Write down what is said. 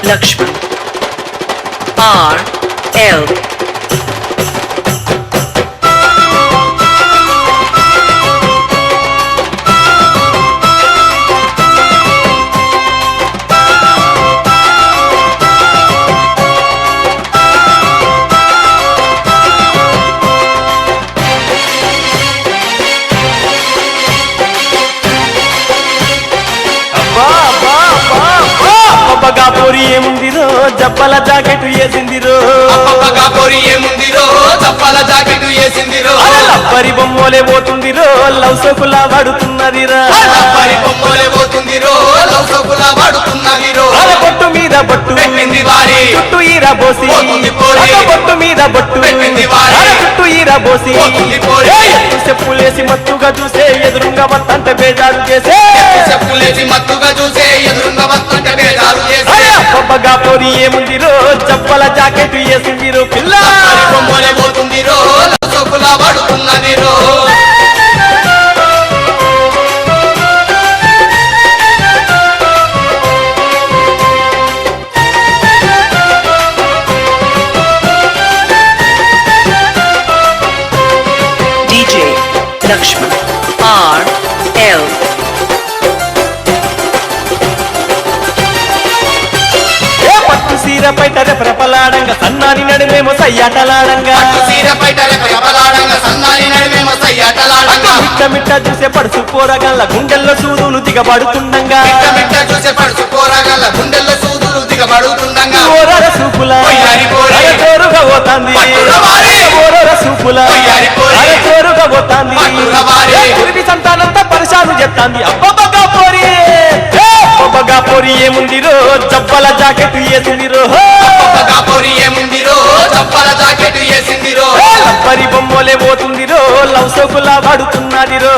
Lakshman R.L. పొరి ఏముందిరో జప్పల జాకెట్ వేసిందిరో పొరి ఏముందిరో జప్పల జాకెట్ వేసిందిరో లబ్బరి బొమ్మలే పోతుందిరో లవ్ సోకులా వాడుతున్నదిరా లబ్బరి బొమ్మలే పోతుందిరో లవ్ సోకులా వాడుతున్నదిరో బొట్టు మీద బొట్టు పెట్టింది వారి చుట్టూ ఈరా బోసి బొట్టు మీద బొట్టు పెట్టింది వారి చుట్టూ ఈరా బోసి చెప్పులేసి మత్తుగా చూసే ఎదురుంగా వత్తంటే బేజారు చేసే చెప్పులేసి మత్తుగా చూసే ఎదురుంగా వత్తంటే బేజారు చేసే బొబ్బగా పొరి ఏముందిరో జప్పల జాకెట్ వేసిందిరో పిల్ల బొమ్మలే పోతుందిరో లవ్ సోకులా వాడుతున్నదిరో DJ Lakshman R.L. పట్టు సీర పైట రెపరెపలాడంగా సన్నాని నడుమేమో సయ్యాటలాడంగా సీర పైట రెపరెపలాడంగా సన్నాని నడుమేమో సయ్యాటలాడంగా మిట్ట మిట్ట చూసే పడుసు పోరగల్ల గుండెల్లో సూదులు దిగబడుతుండంగా మిట్ట మిట్ట చూసే పడుసు పోరగల్ల గుండెల్లో సూదులు దిగబడుతుండంగా ఓరర సూపుల జోరుగా పోతాంది ఓరర సూపుల జోరుగా పోతాంది గురివి సంతానంతా పరిశాను చెప్తాంది అబ్బబ్బగా పోరి అబ్బబ్బగా పోరి ఏముందిరో జబ్బల జాకెట్ వేసిందిరో పొరి ఏముందిరో జప్పల జాకెట్ వేసిందిరో లబ్బరి బొమ్మలే పోతుందిరో లవ్ సోకులా వాడుతున్నదిరో